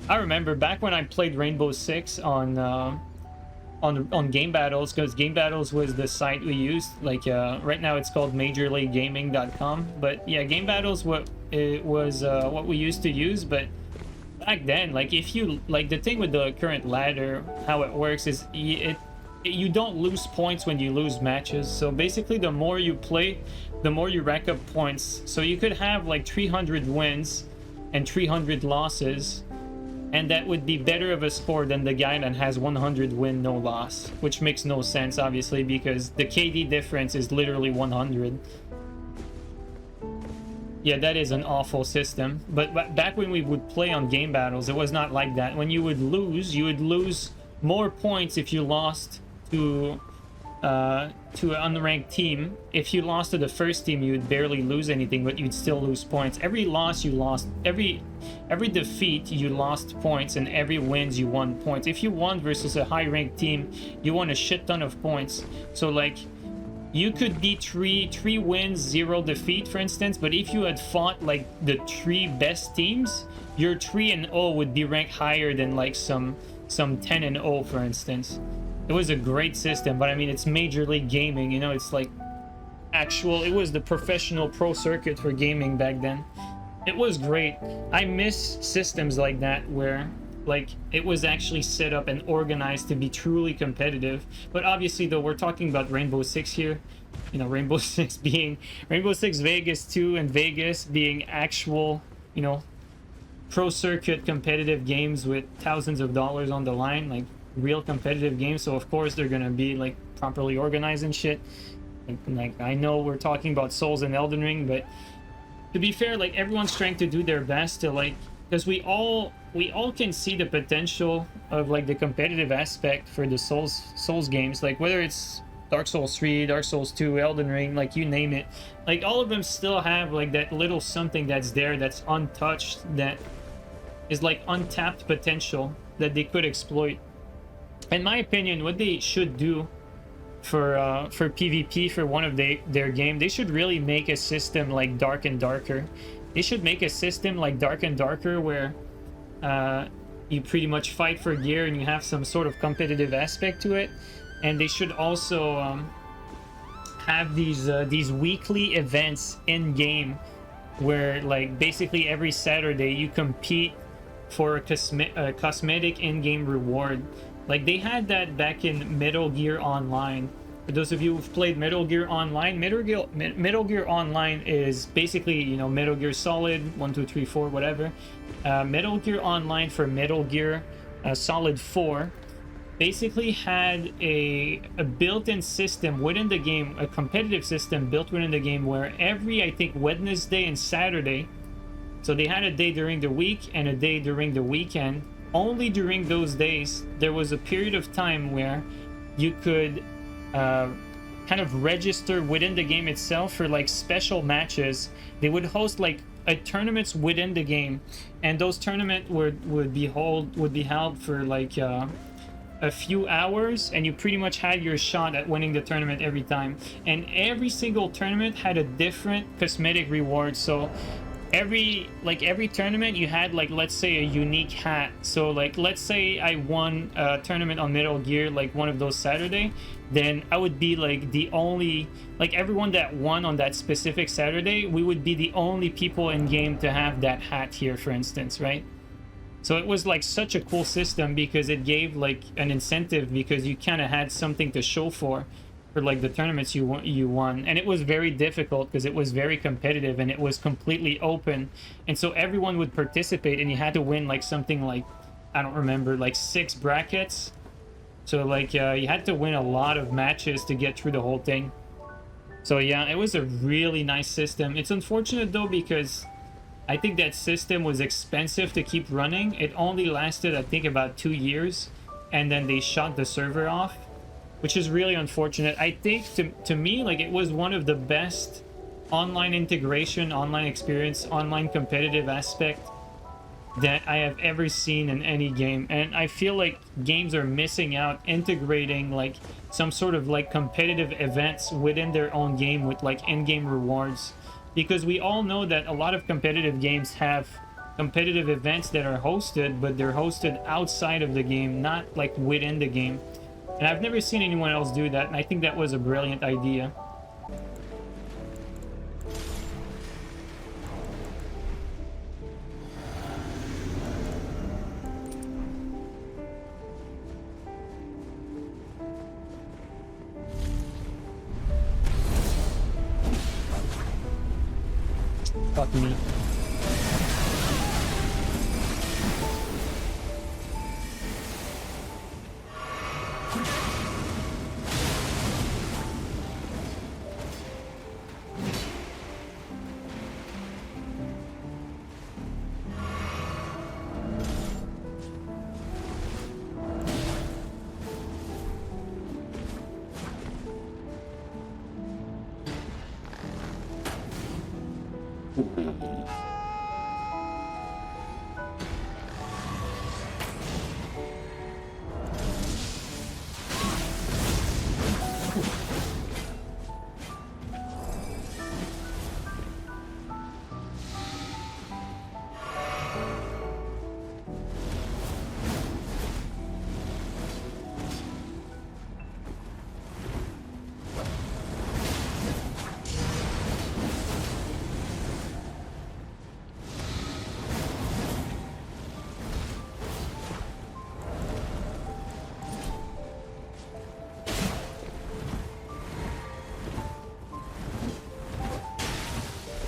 I remember back when I played Rainbow Six on Game Battles, because Game Battles was the site we used. Like right now it's called MajorLeagueGaming.com, but yeah, Game Battles what it was what we used to use. But back then, like, if you like, the thing with the current ladder, how it works is you don't lose points when you lose matches. So basically, the more you play, the more you rack up points. So you could have like 300 wins and 300 losses, and that would be better of a score than the guy that has 100 win, no loss, which makes no sense, obviously, because the KD difference is literally 100. Yeah, that is an awful system. But back when we would play on Game Battles, it was not like that. When you would lose more points if you lost to an unranked team. If you lost to the first team, you would barely lose anything, but you'd still lose points. Every loss you lost, every defeat you lost points, and every wins you won points. If you won versus a high ranked team, you won a shit ton of points. So like, you could be three wins, 0 defeat, for instance, but if you had fought like the 3 best teams, your 3-0 would be ranked higher than like some 10-0, for instance. It was a great system, but I mean, it's Major League Gaming, you know, it's like it was the professional pro circuit for gaming back then. It was great. I miss systems like that where like it was actually set up and organized to be truly competitive. But obviously, though, we're talking about Rainbow Six here, you know, Rainbow Six Vegas 2 and Vegas being actual, you know, pro circuit competitive games with thousands of dollars on the line, like real competitive games. So of course they're gonna be like properly organized and shit. Like I know we're talking about Souls and Elden Ring, but to be fair, like everyone's trying to do their best to like, because we all can see the potential of like the competitive aspect for the Souls games, like whether it's Dark Souls 3, Dark Souls 2, Elden Ring, like you name it. Like all of them still have like that little something that's there, that's untouched, that is like untapped potential that they could exploit. In my opinion, what they should do for PvP for one of their game, they should really make a system like Dark and Darker. They should make a system like Dark and Darker where you pretty much fight for gear and you have some sort of competitive aspect to it. And they should also have these weekly events in game where like basically every Saturday you compete for a cosmetic in-game reward. Like they had that back in Metal Gear Online. For those of you who've played Metal Gear Online, Metal Gear Online is basically, you know, Metal Gear Solid 1, 2, 3, 4, whatever. Metal Gear Online for Metal Gear Solid 4 basically had a built-in system within the game, a competitive system built within the game, where every, I think, Wednesday and Saturday, so they had a day during the week and a day during the weekend. Only during those days, there was a period of time where you could kind of register within the game itself for like special matches. They would host like tournaments within the game, and those tournaments would be held for like a few hours, and you pretty much had your shot at winning the tournament every time. And every single tournament had a different cosmetic reward. So every tournament you had, like, let's say a unique hat. So like, let's say I won a tournament on Metal Gear, like one of those Saturday, then I would be like the only, like everyone that won on that specific Saturday, we would be the only people in game to have that hat here, for instance, right? So it was like such a cool system because it gave like an incentive, because you kind of had something to show for like the tournaments you won. And it was very difficult because it was very competitive and it was completely open, and so everyone would participate, and you had to win like something like, I don't remember, like 6 brackets. So like you had to win a lot of matches to get through the whole thing. So yeah, it was a really nice system. It's unfortunate though, because I think that system was expensive to keep running. It only lasted, I think, about 2 years, and then they shut the server off, which is really unfortunate. I think to me, like, it was one of the best online integration, online experience, online competitive aspect that I have ever seen in any game. And I feel like games are missing out integrating like some sort of like competitive events within their own game with like in-game rewards, because we all know that a lot of competitive games have competitive events that are hosted, but they're hosted outside of the game, not like within the game. And I've never seen anyone else do that, and I think that was a brilliant idea. Fuck me.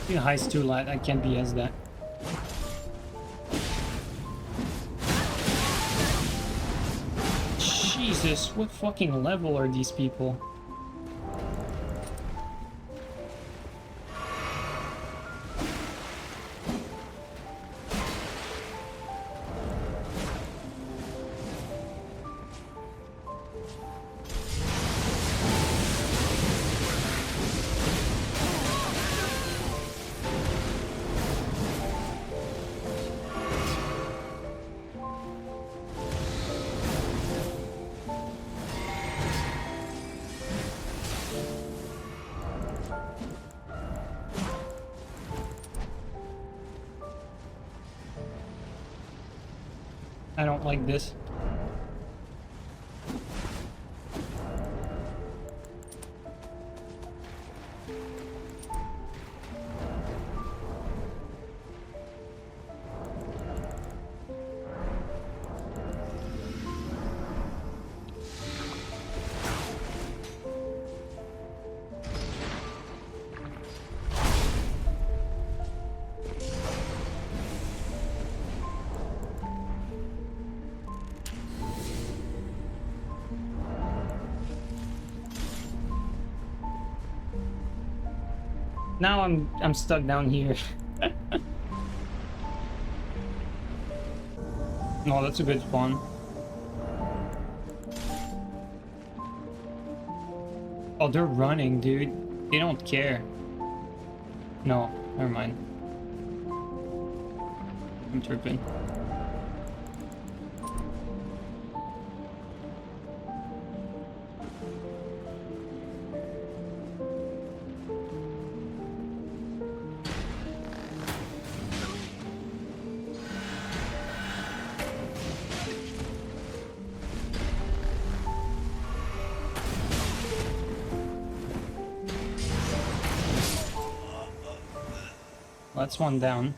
The height's too light, I can't be as that. Jesus, what fucking level are these people? I don't like this. Now I'm stuck down here. No, that's a good spawn. Oh, they're running, dude. They don't care. No, never mind. I'm tripping. That's one down.